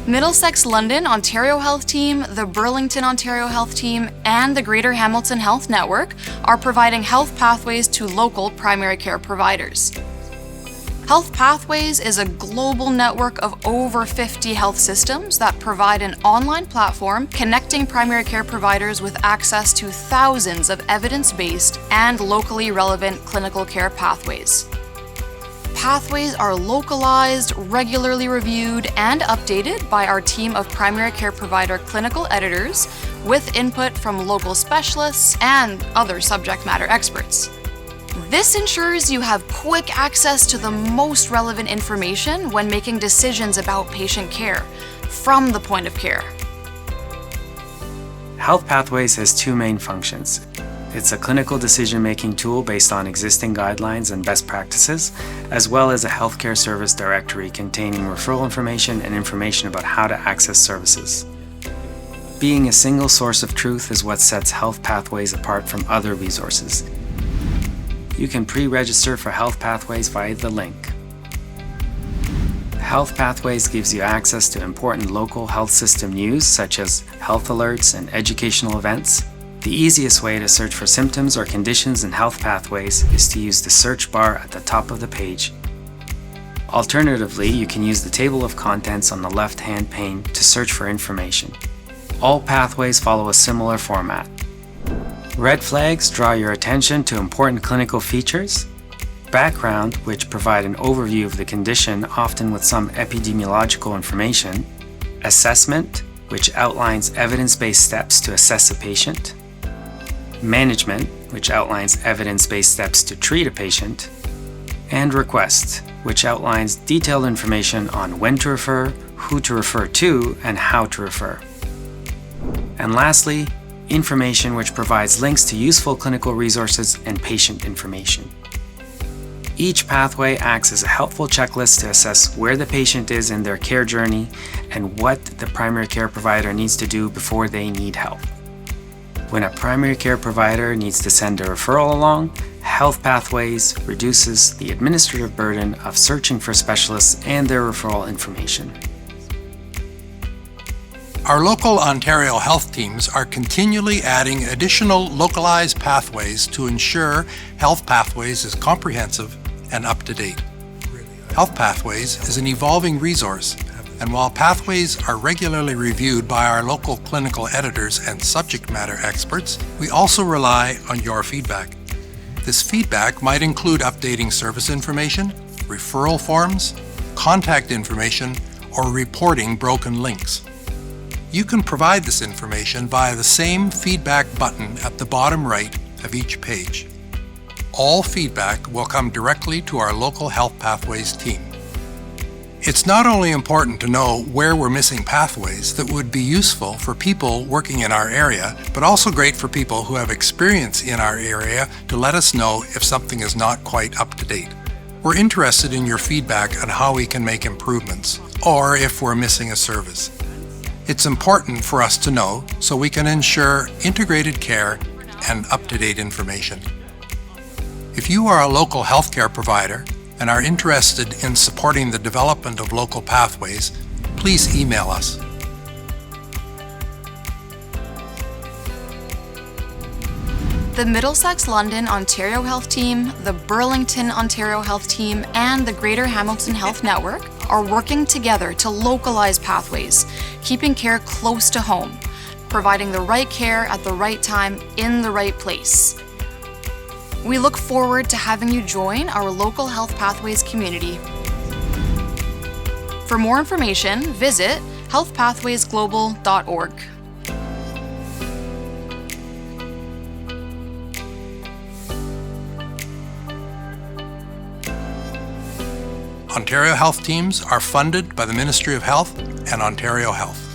Middlesex London Ontario Health Team, the Burlington Ontario Health Team, and the Greater Hamilton Health Network are providing health pathways to local primary care providers. HealthPathways is a global network of over 50 health systems that provide an online platform connecting primary care providers with access to thousands of evidence-based and locally relevant clinical care pathways. Pathways are localized, regularly reviewed, and updated by our team of primary care provider clinical editors with input from local specialists and other subject matter experts. This ensures you have quick access to the most relevant information when making decisions about patient care from the point of care. HealthPathways has two main functions. It's a clinical decision-making tool based on existing guidelines and best practices, as well as a healthcare service directory containing referral information and information about how to access services. Being a single source of truth is what sets HealthPathways apart from other resources. You can pre-register for HealthPathways via the link. HealthPathways gives you access to important local health system news such as health alerts and educational events. The easiest way to search for symptoms or conditions in HealthPathways is to use the search bar at the top of the page. Alternatively, you can use the table of contents on the left-hand pane to search for information. All pathways follow a similar format. Red flags draw your attention to important clinical features. Background, which provide an overview of the condition, often with some epidemiological information. Assessment, which outlines evidence-based steps to assess a patient. Management, which outlines evidence-based steps to treat a patient. And request, which outlines detailed information on when to refer, who to refer to, and how to refer. And lastly, information which provides links to useful clinical resources and patient information. Each pathway acts as a helpful checklist to assess where the patient is in their care journey and what the primary care provider needs to do before they need help. When a primary care provider needs to send a referral along, HealthPathways reduces the administrative burden of searching for specialists and their referral information. Our local Ontario health teams are continually adding additional localized pathways to ensure HealthPathways is comprehensive and up-to-date. HealthPathways is an evolving resource, and while pathways are regularly reviewed by our local clinical editors and subject matter experts, we also rely on your feedback. This feedback might include updating service information, referral forms, contact information, or reporting broken links. You can provide this information via the same feedback button at the bottom right of each page. All feedback will come directly to our local HealthPathways team. It's not only important to know where we're missing pathways that would be useful for people working in our area, but also great for people who have experience in our area to let us know if something is not quite up to date. We're interested in your feedback on how we can make improvements, or if we're missing a service. It's important for us to know so we can ensure integrated care and up-to-date information. If you are a local healthcare provider and are interested in supporting the development of local pathways, please email us. The Middlesex London Ontario Health Team, the Burlington Ontario Health Team, and the Greater Hamilton Health Network are working together to localize pathways, keeping care close to home, providing the right care at the right time in the right place. We look forward to having you join our local HealthPathways community. For more information, visit healthpathwaysglobal.org. Ontario Health Teams are funded by the Ministry of Health and Ontario Health.